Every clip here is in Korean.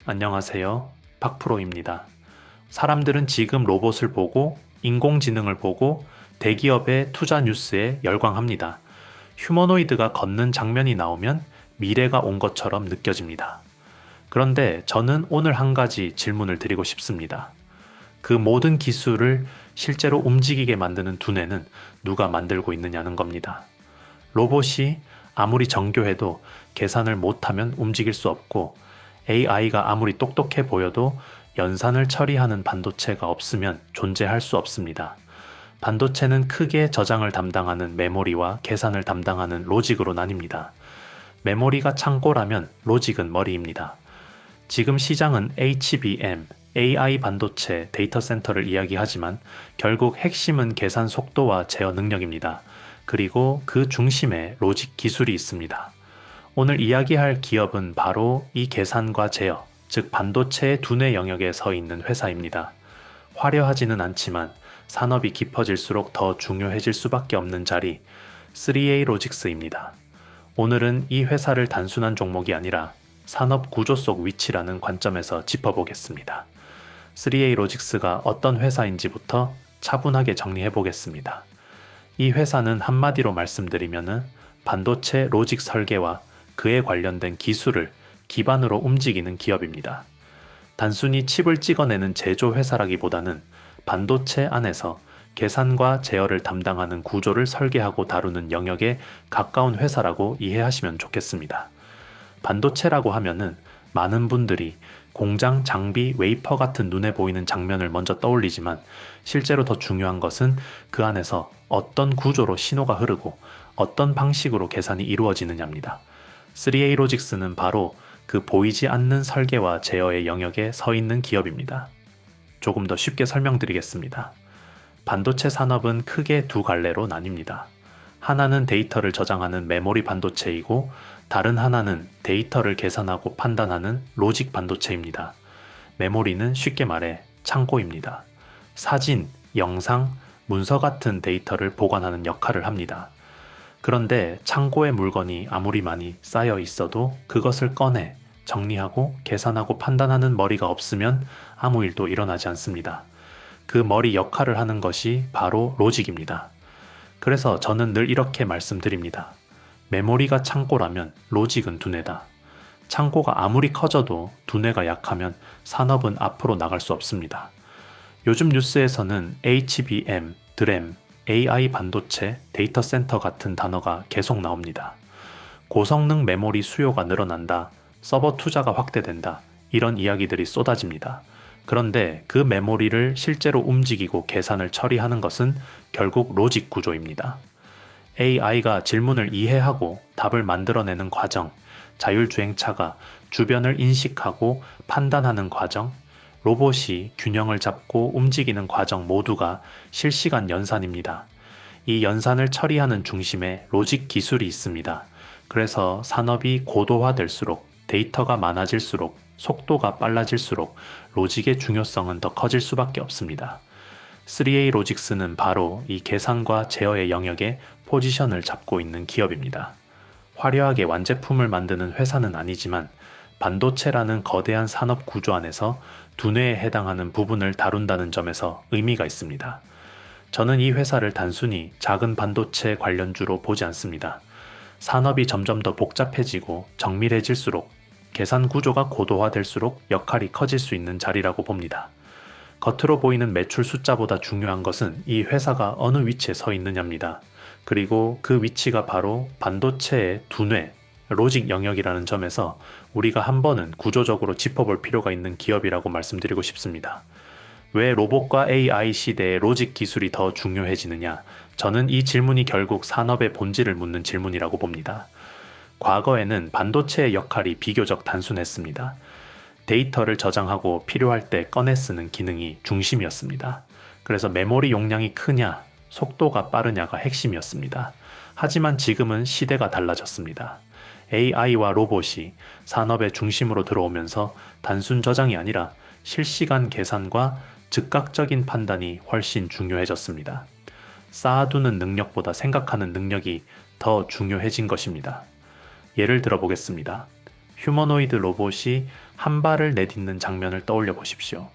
안녕하세요. 박프로입니다. 사람들은 지금 로봇을 보고 인공지능을 보고 대기업의 투자 뉴스에 열광합니다. 휴머노이드가 걷는 장면이 나오면 미래가 온 것처럼 느껴집니다. 그런데 저는 오늘 한 가지 질문을 드리고 싶습니다. 그 모든 기술을 실제로 움직이게 만드는 두뇌는 누가 만들고 있느냐는 겁니다. 로봇이 아무리 정교해도 계산을 못하면 움직일 수 없고 AI가 아무리 똑똑해 보여도 연산을 처리하는 반도체가 없으면 존재할 수 없습니다. 반도체는 크게 저장을 담당하는 메모리와 계산을 담당하는 로직으로 나뉩니다. 메모리가 창고라면 로직은 머리입니다. 지금 시장은 HBM, AI 반도체 데이터 센터를 이야기하지만 결국 핵심은 계산 속도와 제어 능력입니다. 그리고 그 중심에 로직 기술이 있습니다. 오늘 이야기할 기업은 바로 이 계산과 제어, 즉 반도체의 두뇌 영역에 서 있는 회사입니다. 화려하지는 않지만 산업이 깊어질수록 더 중요해질 수밖에 없는 자리, 3A 로직스입니다. 오늘은 이 회사를 단순한 종목이 아니라 산업 구조 속 위치라는 관점에서 짚어보겠습니다. 3A 로직스가 어떤 회사인지부터 차분하게 정리해 보겠습니다. 이 회사는 한마디로 말씀드리면 반도체 로직 설계와 그에 관련된 기술을 기반으로 움직이는 기업입니다. 단순히 칩을 찍어내는 제조 회사라기보다는 반도체 안에서 계산과 제어를 담당하는 구조를 설계하고 다루는 영역에 가까운 회사라고 이해하시면 좋겠습니다. 반도체라고 하면은 많은 분들이 공장 장비 웨이퍼 같은 눈에 보이는 장면을 먼저 떠올리지만 실제로 더 중요한 것은 그 안에서 어떤 구조로 신호가 흐르고 어떤 방식으로 계산이 이루어지느냐입니다. 3A 로직스는 바로 그 보이지 않는 설계와 제어의 영역에 서 있는 기업입니다. 조금 더 쉽게 설명드리겠습니다. 반도체 산업은 크게 두 갈래로 나뉩니다. 하나는 데이터를 저장하는 메모리 반도체이고 다른 하나는 데이터를 계산하고 판단하는 로직 반도체입니다. 메모리는 쉽게 말해 창고입니다. 사진, 영상, 문서 같은 데이터를 보관하는 역할을 합니다. 그런데 창고에 물건이 아무리 많이 쌓여 있어도 그것을 꺼내 정리하고 계산하고 판단하는 머리가 없으면 아무 일도 일어나지 않습니다. 그 머리 역할을 하는 것이 바로 로직입니다. 그래서 저는 늘 이렇게 말씀드립니다. 메모리가 창고라면 로직은 두뇌다. 창고가 아무리 커져도 두뇌가 약하면 산업은 앞으로 나갈 수 없습니다. 요즘 뉴스에서는 HBM, 드램, AI 반도체, 데이터 센터 같은 단어가 계속 나옵니다. 고성능 메모리 수요가 늘어난다, 서버 투자가 확대된다, 이런 이야기들이 쏟아집니다. 그런데 그 메모리를 실제로 움직이고 계산을 처리하는 것은 결국 로직 구조입니다. AI가 질문을 이해하고 답을 만들어내는 과정, 자율주행차가 주변을 인식하고 판단하는 과정, 로봇이 균형을 잡고 움직이는 과정 모두가 실시간 연산입니다. 이 연산을 처리하는 중심에 로직 기술이 있습니다. 그래서 산업이 고도화될수록 데이터가 많아질수록 속도가 빨라질수록 로직의 중요성은 더 커질 수밖에 없습니다. 3A 로직스는 바로 이 계산과 제어의 영역에 포지션을 잡고 있는 기업입니다. 화려하게 완제품을 만드는 회사는 아니지만 반도체라는 거대한 산업 구조 안에서 두뇌에 해당하는 부분을 다룬다는 점에서 의미가 있습니다. 저는 이 회사를 단순히 작은 반도체 관련주로 보지 않습니다. 산업이 점점 더 복잡해지고 정밀해질수록 계산 구조가 고도화될수록 역할이 커질 수 있는 자리라고 봅니다. 겉으로 보이는 매출 숫자보다 중요한 것은 이 회사가 어느 위치에 서 있느냐입니다. 그리고 그 위치가 바로 반도체의 두뇌, 로직 영역이라는 점에서 우리가 한 번은 구조적으로 짚어볼 필요가 있는 기업이라고 말씀드리고 싶습니다. 왜 로봇과 AI 시대에 로직 기술이 더 중요해지느냐? 저는 이 질문이 결국 산업의 본질을 묻는 질문이라고 봅니다. 과거에는 반도체의 역할이 비교적 단순했습니다. 데이터를 저장하고 필요할 때 꺼내 쓰는 기능이 중심이었습니다. 그래서 메모리 용량이 크냐, 속도가 빠르냐가 핵심이었습니다. 하지만 지금은 시대가 달라졌습니다. AI와 로봇이 산업의 중심으로 들어오면서 단순 저장이 아니라 실시간 계산과 즉각적인 판단이 훨씬 중요해졌습니다. 쌓아두는 능력보다 생각하는 능력이 더 중요해진 것입니다. 예를 들어 보겠습니다. 휴머노이드 로봇이 한 발을 내딛는 장면을 떠올려 보십시오.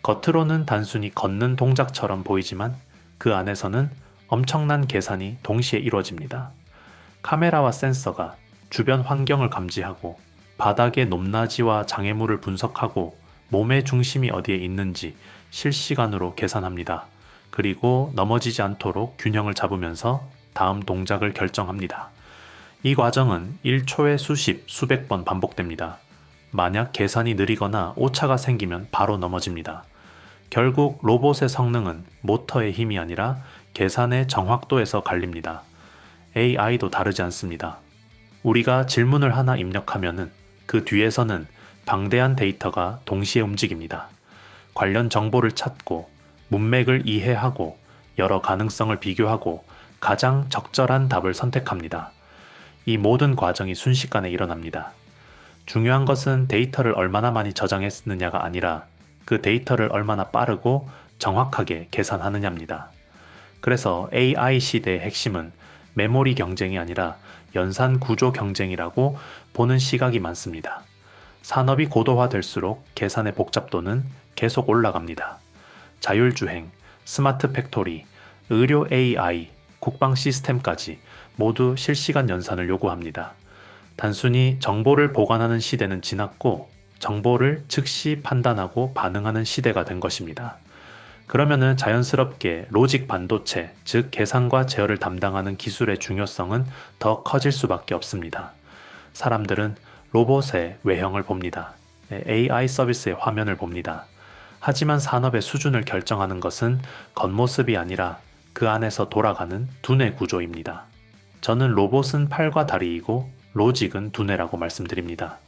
겉으로는 단순히 걷는 동작처럼 보이지만 그 안에서는 엄청난 계산이 동시에 이루어집니다. 카메라와 센서가 주변 환경을 감지하고 바닥의 높낮이와 장애물을 분석하고 몸의 중심이 어디에 있는지 실시간으로 계산합니다. 그리고 넘어지지 않도록 균형을 잡으면서 다음 동작을 결정합니다. 이 과정은 1초에 수십, 수백 번 반복됩니다. 만약 계산이 느리거나 오차가 생기면 바로 넘어집니다. 결국 로봇의 성능은 모터의 힘이 아니라 계산의 정확도에서 갈립니다. AI도 다르지 않습니다. 우리가 질문을 하나 입력하면은 그 뒤에서는 방대한 데이터가 동시에 움직입니다. 관련 정보를 찾고 문맥을 이해하고 여러 가능성을 비교하고 가장 적절한 답을 선택합니다. 이 모든 과정이 순식간에 일어납니다. 중요한 것은 데이터를 얼마나 많이 저장했느냐가 아니라 그 데이터를 얼마나 빠르고 정확하게 계산하느냐입니다. 그래서 AI 시대의 핵심은 메모리 경쟁이 아니라 연산 구조 경쟁이라고 보는 시각이 많습니다. 산업이 고도화될수록 계산의 복잡도는 계속 올라갑니다. 자율주행, 스마트 팩토리, 의료 AI, 국방 시스템까지 모두 실시간 연산을 요구합니다. 단순히 정보를 보관하는 시대는 지났고 정보를 즉시 판단하고 반응하는 시대가 된 것입니다. 그러면은 자연스럽게 로직 반도체, 즉 계산과 제어를 담당하는 기술의 중요성은 더 커질 수밖에 없습니다. 사람들은 로봇의 외형을 봅니다. AI 서비스의 화면을 봅니다. 하지만 산업의 수준을 결정하는 것은 겉모습이 아니라 그 안에서 돌아가는 두뇌 구조입니다. 저는 로봇은 팔과 다리이고 로직은 두뇌라고 말씀드립니다.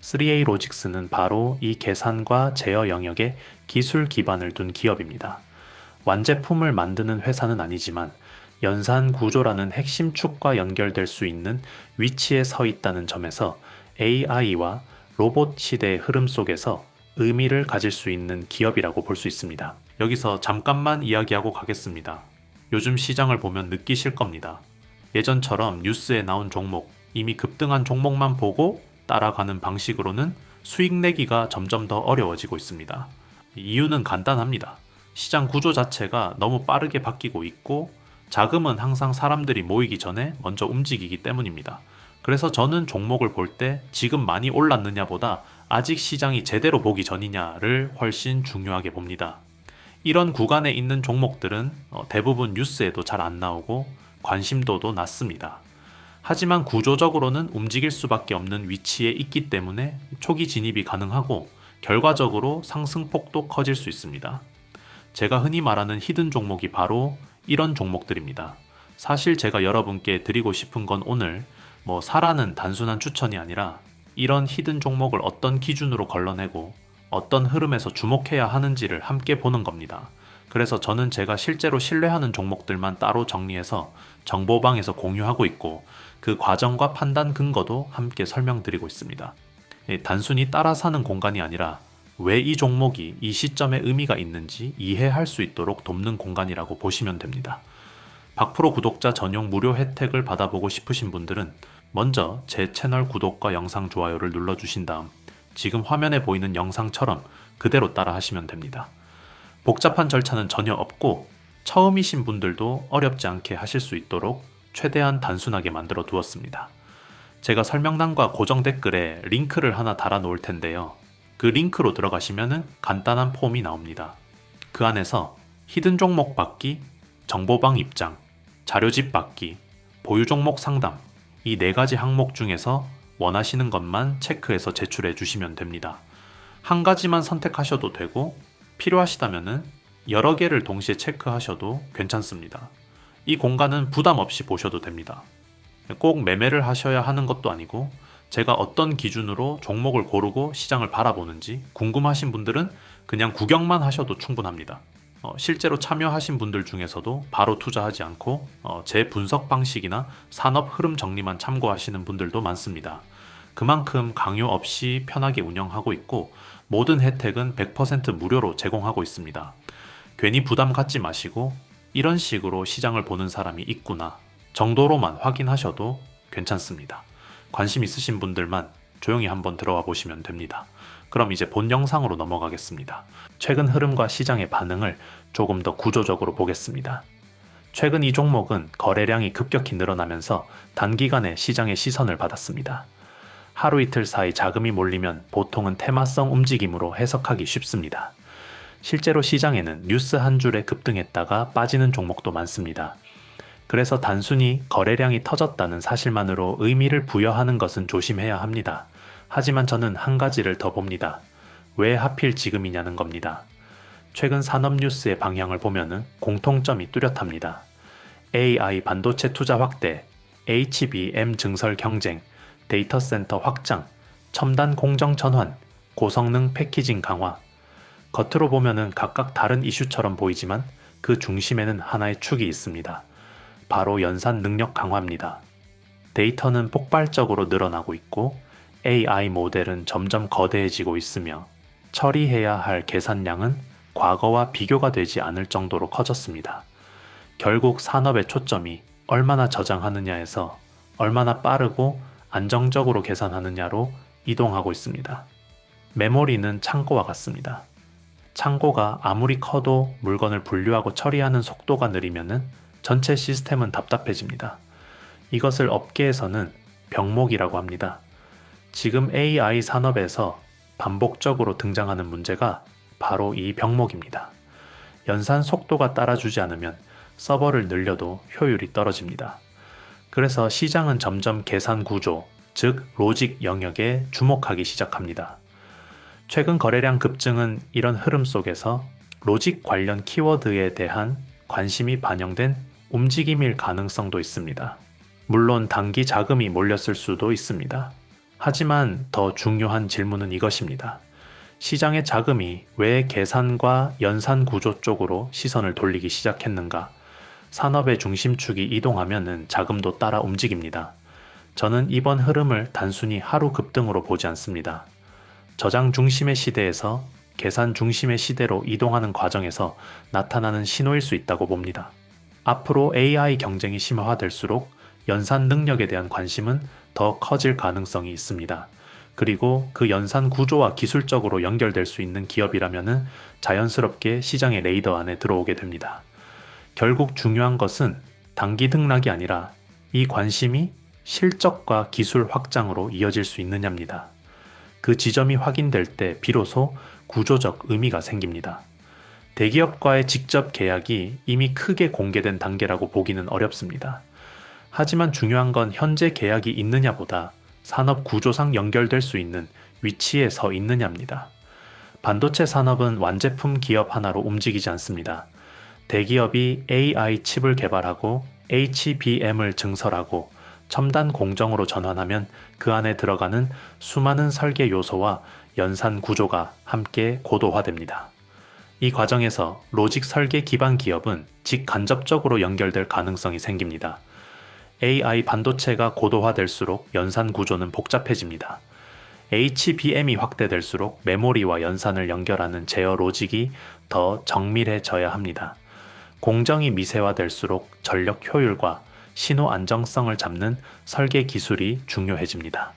3A 로직스는 바로 이 계산과 제어 영역에 기술 기반을 둔 기업입니다. 완제품을 만드는 회사는 아니지만 연산 구조라는 핵심 축과 연결될 수 있는 위치에 서 있다는 점에서 AI와 로봇 시대의 흐름 속에서 의미를 가질 수 있는 기업이라고 볼 수 있습니다. 여기서 잠깐만 이야기하고 가겠습니다. 요즘 시장을 보면 느끼실 겁니다. 예전처럼 뉴스에 나온 종목, 이미 급등한 종목만 보고 따라가는 방식으로는 수익 내기가 점점 더 어려워지고 있습니다. 이유는 간단합니다. 시장 구조 자체가 너무 빠르게 바뀌고 있고 자금은 항상 사람들이 모이기 전에 먼저 움직이기 때문입니다. 그래서 저는 종목을 볼 때 지금 많이 올랐느냐보다 아직 시장이 제대로 보기 전이냐를 훨씬 중요하게 봅니다. 이런 구간에 있는 종목들은 대부분 뉴스에도 잘 안 나오고 관심도도 낮습니다. 하지만 구조적으로는 움직일 수밖에 없는 위치에 있기 때문에 초기 진입이 가능하고 결과적으로 상승폭도 커질 수 있습니다. 제가 흔히 말하는 히든 종목이 바로 이런 종목들입니다. 사실 제가 여러분께 드리고 싶은 건 오늘 사라는 단순한 추천이 아니라 이런 히든 종목을 어떤 기준으로 걸러내고 어떤 흐름에서 주목해야 하는지를 함께 보는 겁니다. 그래서 저는 제가 실제로 신뢰하는 종목들만 따로 정리해서 정보방에서 공유하고 있고 그 과정과 판단 근거도 함께 설명드리고 있습니다. 단순히 따라 사는 공간이 아니라 왜 이 종목이 이 시점에 의미가 있는지 이해할 수 있도록 돕는 공간이라고 보시면 됩니다. 박프로 구독자 전용 무료 혜택을 받아보고 싶으신 분들은 먼저 제 채널 구독과 영상 좋아요를 눌러주신 다음 지금 화면에 보이는 영상처럼 그대로 따라 하시면 됩니다. 복잡한 절차는 전혀 없고 처음이신 분들도 어렵지 않게 하실 수 있도록 최대한 단순하게 만들어 두었습니다. 제가 설명란과 고정 댓글에 링크를 하나 달아 놓을 텐데요. 그 링크로 들어가시면 간단한 폼이 나옵니다. 그 안에서 히든 종목 받기, 정보방 입장, 자료집 받기, 보유 종목 상담 이 4가지 항목 중에서 원하시는 것만 체크해서 제출해 주시면 됩니다. 한 가지만 선택하셔도 되고 필요하시다면 여러 개를 동시에 체크하셔도 괜찮습니다. 이 공간은 부담 없이 보셔도 됩니다. 꼭 매매를 하셔야 하는 것도 아니고 제가 어떤 기준으로 종목을 고르고 시장을 바라보는지 궁금하신 분들은 그냥 구경만 하셔도 충분합니다. 실제로 참여하신 분들 중에서도 바로 투자하지 않고 제 분석 방식이나 산업 흐름 정리만 참고하시는 분들도 많습니다. 그만큼 강요 없이 편하게 운영하고 있고 모든 혜택은 100% 무료로 제공하고 있습니다. 괜히 부담 갖지 마시고 이런 식으로 시장을 보는 사람이 있구나 정도로만 확인하셔도 괜찮습니다. 관심 있으신 분들만 조용히 한번 들어와 보시면 됩니다. 그럼 이제 본 영상으로 넘어가겠습니다. 최근 흐름과 시장의 반응을 조금 더 구조적으로 보겠습니다. 최근 이 종목은 거래량이 급격히 늘어나면서 단기간에 시장의 시선을 받았습니다. 하루 이틀 사이 자금이 몰리면 보통은 테마성 움직임으로 해석하기 쉽습니다. 실제로 시장에는 뉴스 한 줄에 급등했다가 빠지는 종목도 많습니다. 그래서 단순히 거래량이 터졌다는 사실만으로 의미를 부여하는 것은 조심해야 합니다. 하지만 저는 한 가지를 더 봅니다. 왜 하필 지금이냐는 겁니다. 최근 산업 뉴스의 방향을 보면은 공통점이 뚜렷합니다. AI 반도체 투자 확대, HBM 증설 경쟁, 데이터 센터 확장, 첨단 공정 전환, 고성능 패키징 강화. 겉으로 보면은 각각 다른 이슈처럼 보이지만 그 중심에는 하나의 축이 있습니다. 바로 연산 능력 강화입니다. 데이터는 폭발적으로 늘어나고 있고 AI 모델은 점점 거대해지고 있으며 처리해야 할 계산량은 과거와 비교가 되지 않을 정도로 커졌습니다. 결국 산업의 초점이 얼마나 저장하느냐에서 얼마나 빠르고 안정적으로 계산하느냐로 이동하고 있습니다. 메모리는 창고와 같습니다. 창고가 아무리 커도 물건을 분류하고 처리하는 속도가 느리면은 전체 시스템은 답답해집니다. 이것을 업계에서는 병목이라고 합니다. 지금 AI 산업에서 반복적으로 등장하는 문제가 바로 이 병목입니다. 연산 속도가 따라주지 않으면 서버를 늘려도 효율이 떨어집니다. 그래서 시장은 점점 계산 구조, 즉 로직 영역에 주목하기 시작합니다. 최근 거래량 급증은 이런 흐름 속에서 로직 관련 키워드에 대한 관심이 반영된 움직임일 가능성도 있습니다. 물론 단기 자금이 몰렸을 수도 있습니다. 하지만 더 중요한 질문은 이것입니다. 시장의 자금이 왜 계산과 연산 구조 쪽으로 시선을 돌리기 시작했는가? 산업의 중심축이 이동하면은 자금도 따라 움직입니다. 저는 이번 흐름을 단순히 하루 급등으로 보지 않습니다. 저장 중심의 시대에서 계산 중심의 시대로 이동하는 과정에서 나타나는 신호일 수 있다고 봅니다. 앞으로 AI 경쟁이 심화될수록 연산 능력에 대한 관심은 더 커질 가능성이 있습니다. 그리고 그 연산 구조와 기술적으로 연결될 수 있는 기업이라면은 자연스럽게 시장의 레이더 안에 들어오게 됩니다. 결국 중요한 것은 단기 등락이 아니라 이 관심이 실적과 기술 확장으로 이어질 수 있느냐입니다. 그 지점이 확인될 때 비로소 구조적 의미가 생깁니다. 대기업과의 직접 계약이 이미 크게 공개된 단계라고 보기는 어렵습니다. 하지만 중요한 건 현재 계약이 있느냐보다 산업 구조상 연결될 수 있는 위치에 서 있느냐입니다. 반도체 산업은 완제품 기업 하나로 움직이지 않습니다. 대기업이 AI 칩을 개발하고 HBM을 증설하고 첨단 공정으로 전환하면 그 안에 들어가는 수많은 설계 요소와 연산 구조가 함께 고도화됩니다. 이 과정에서 로직 설계 기반 기업은 직간접적으로 연결될 가능성이 생깁니다. AI 반도체가 고도화될수록 연산 구조는 복잡해집니다. HBM이 확대될수록 메모리와 연산을 연결하는 제어 로직이 더 정밀해져야 합니다. 공정이 미세화될수록 전력 효율과 신호 안정성을 잡는 설계 기술이 중요해집니다.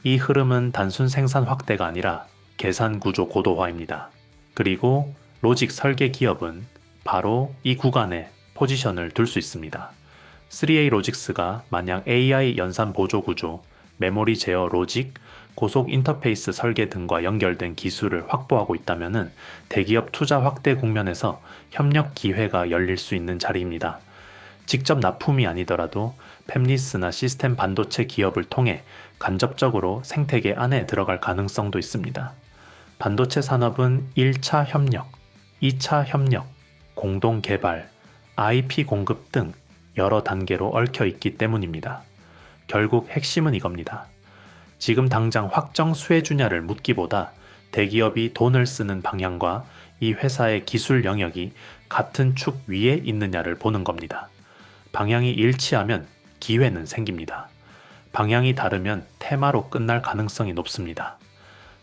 이 흐름은 단순 생산 확대가 아니라 계산 구조 고도화입니다. 그리고 로직 설계 기업은 바로 이 구간에 포지션을 둘 수 있습니다. 3A 로직스가 만약 AI 연산 보조 구조, 메모리 제어 로직, 고속 인터페이스 설계 등과 연결된 기술을 확보하고 있다면 대기업 투자 확대 국면에서 협력 기회가 열릴 수 있는 자리입니다. 직접 납품이 아니더라도 팹리스나 시스템 반도체 기업을 통해 간접적으로 생태계 안에 들어갈 가능성도 있습니다. 반도체 산업은 1차 협력, 2차 협력, 공동 개발, IP 공급 등 여러 단계로 얽혀 있기 때문입니다. 결국 핵심은 이겁니다. 지금 당장 확정 수혜주냐를 묻기보다 대기업이 돈을 쓰는 방향과 이 회사의 기술 영역이 같은 축 위에 있느냐를 보는 겁니다. 방향이 일치하면 기회는 생깁니다. 방향이 다르면 테마로 끝날 가능성이 높습니다.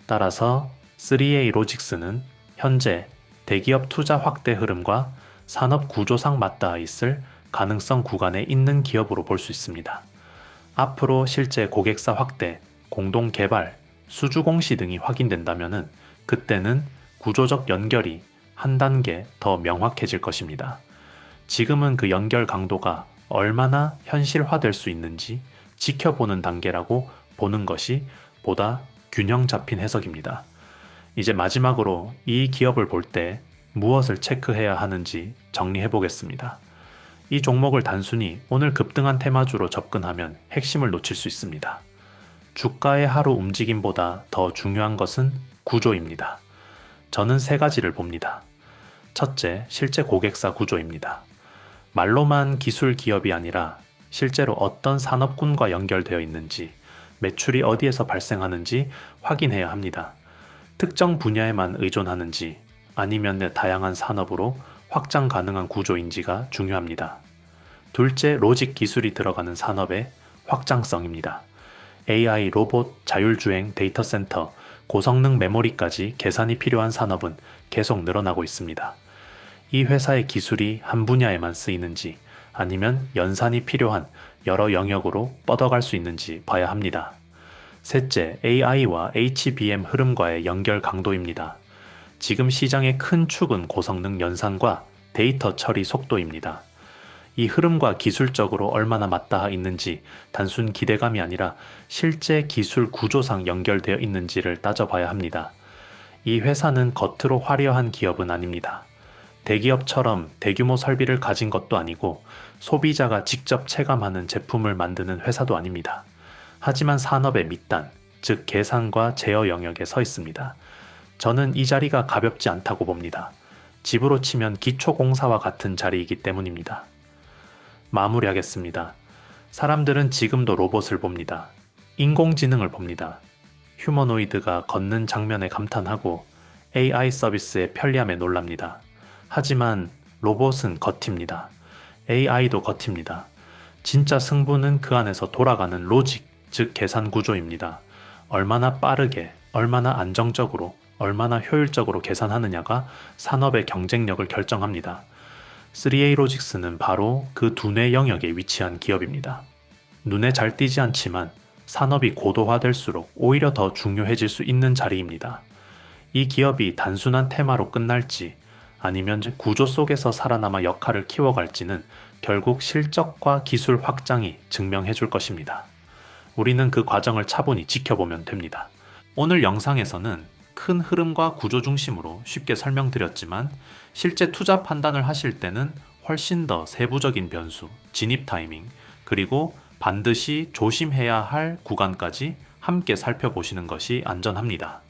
따라서 3A 로직스는 현재 대기업 투자 확대 흐름과 산업 구조상 맞닿아 있을 가능성 구간에 있는 기업으로 볼 수 있습니다. 앞으로 실제 고객사 확대, 공동 개발, 수주 공시 등이 확인된다면 그때는 구조적 연결이 한 단계 더 명확해질 것입니다. 지금은 그 연결 강도가 얼마나 현실화될 수 있는지 지켜보는 단계라고 보는 것이 보다 균형 잡힌 해석입니다. 이제 마지막으로 이 기업을 볼 때 무엇을 체크해야 하는지 정리해 보겠습니다. 이 종목을 단순히 오늘 급등한 테마주로 접근하면 핵심을 놓칠 수 있습니다. 주가의 하루 움직임보다 더 중요한 것은 구조입니다. 저는 세 가지를 봅니다. 첫째, 실제 고객사 구조입니다. 말로만 기술 기업이 아니라 실제로 어떤 산업군과 연결되어 있는지, 매출이 어디에서 발생하는지 확인해야 합니다. 특정 분야에만 의존하는지 아니면 다양한 산업으로 확장 가능한 구조인지가 중요합니다. 둘째, 로직 기술이 들어가는 산업의 확장성입니다. AI, 로봇, 자율주행, 데이터 센터, 고성능 메모리까지 계산이 필요한 산업은 계속 늘어나고 있습니다. 이 회사의 기술이 한 분야에만 쓰이는지 아니면 연산이 필요한 여러 영역으로 뻗어갈 수 있는지 봐야 합니다. 셋째, AI와 HBM 흐름과의 연결 강도입니다. 지금 시장의 큰 축은 고성능 연산과 데이터 처리 속도입니다. 이 흐름과 기술적으로 얼마나 맞닿아 있는지 단순 기대감이 아니라 실제 기술 구조상 연결되어 있는지를 따져봐야 합니다. 이 회사는 겉으로 화려한 기업은 아닙니다. 대기업처럼 대규모 설비를 가진 것도 아니고 소비자가 직접 체감하는 제품을 만드는 회사도 아닙니다. 하지만 산업의 밑단, 즉 계산과 제어 영역에 서 있습니다. 저는 이 자리가 가볍지 않다고 봅니다. 집으로 치면 기초공사와 같은 자리이기 때문입니다. 마무리하겠습니다. 사람들은 지금도 로봇을 봅니다. 인공지능을 봅니다. 휴머노이드가 걷는 장면에 감탄하고 AI 서비스의 편리함에 놀랍니다. 하지만 로봇은 겉입니다. AI도 겉입니다. 진짜 승부는 그 안에서 돌아가는 로직, 즉 계산 구조입니다. 얼마나 빠르게, 얼마나 안정적으로, 얼마나 효율적으로 계산하느냐가 산업의 경쟁력을 결정합니다. 3A 로직스는 바로 그 두뇌 영역에 위치한 기업입니다. 눈에 잘 띄지 않지만 산업이 고도화될수록 오히려 더 중요해질 수 있는 자리입니다. 이 기업이 단순한 테마로 끝날지 아니면 구조 속에서 살아남아 역할을 키워갈지는 결국 실적과 기술 확장이 증명해 줄 것입니다. 우리는 그 과정을 차분히 지켜보면 됩니다. 오늘 영상에서는 큰 흐름과 구조 중심으로 쉽게 설명드렸지만 실제 투자 판단을 하실 때는 훨씬 더 세부적인 변수, 진입 타이밍, 그리고 반드시 조심해야 할 구간까지 함께 살펴보시는 것이 안전합니다.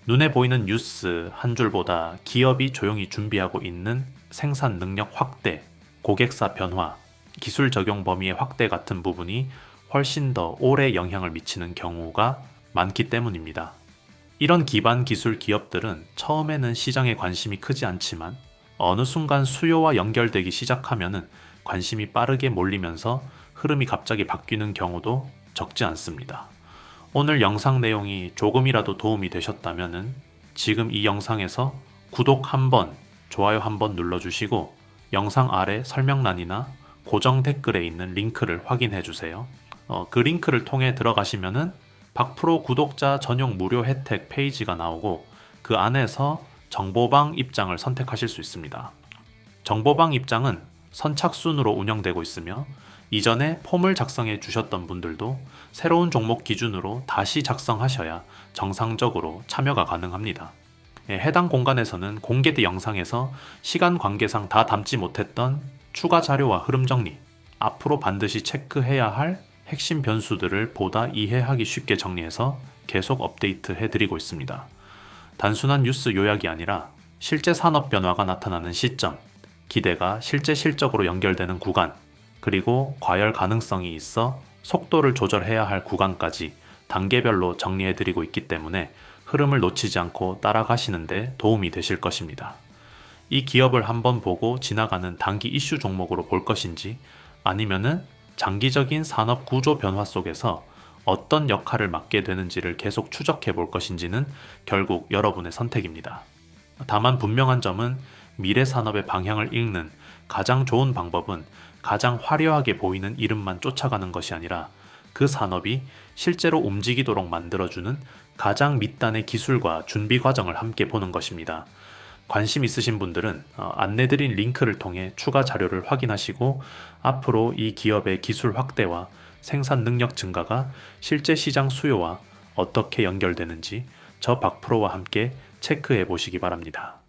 눈에 보이는 뉴스 한 줄보다 기업이 조용히 준비하고 있는 생산 능력 확대, 고객사 변화, 기술 적용 범위의 확대 같은 부분이 훨씬 더 오래 영향을 미치는 경우가 많기 때문입니다. 이런 기반 기술 기업들은 처음에는 시장에 관심이 크지 않지만 어느 순간 수요와 연결되기 시작하면은 관심이 빠르게 몰리면서 흐름이 갑자기 바뀌는 경우도 적지 않습니다. 오늘 영상 내용이 조금이라도 도움이 되셨다면은 지금 이 영상에서 구독 한번, 좋아요 한번 눌러주시고 영상 아래 설명란이나 고정 댓글에 있는 링크를 확인해 주세요. 그 링크를 통해 들어가시면은 박프로 구독자 전용 무료 혜택 페이지가 나오고 그 안에서 정보방 입장을 선택하실 수 있습니다. 정보방 입장은 선착순으로 운영되고 있으며 이전에 폼을 작성해 주셨던 분들도 새로운 종목 기준으로 다시 작성하셔야 정상적으로 참여가 가능합니다. 해당 공간에서는 공개된 영상에서 시간 관계상 다 담지 못했던 추가 자료와 흐름 정리, 앞으로 반드시 체크해야 할 핵심 변수들을 보다 이해하기 쉽게 정리해서 계속 업데이트 해드리고 있습니다. 단순한 뉴스 요약이 아니라 실제 산업 변화가 나타나는 시점, 기대가 실제 실적으로 연결되는 구간, 그리고 과열 가능성이 있어 속도를 조절해야 할 구간까지 단계별로 정리해드리고 있기 때문에 흐름을 놓치지 않고 따라가시는데 도움이 되실 것입니다. 이 기업을 한번 보고 지나가는 단기 이슈 종목으로 볼 것인지 아니면은 장기적인 산업 구조 변화 속에서 어떤 역할을 맡게 되는지를 계속 추적해 볼 것인지는 결국 여러분의 선택입니다. 다만 분명한 점은 미래 산업의 방향을 읽는 가장 좋은 방법은 가장 화려하게 보이는 이름만 쫓아가는 것이 아니라 그 산업이 실제로 움직이도록 만들어주는 가장 밑단의 기술과 준비 과정을 함께 보는 것입니다. 관심 있으신 분들은 안내드린 링크를 통해 추가 자료를 확인하시고 앞으로 이 기업의 기술 확대와 생산 능력 증가가 실제 시장 수요와 어떻게 연결되는지 저 박프로와 함께 체크해 보시기 바랍니다.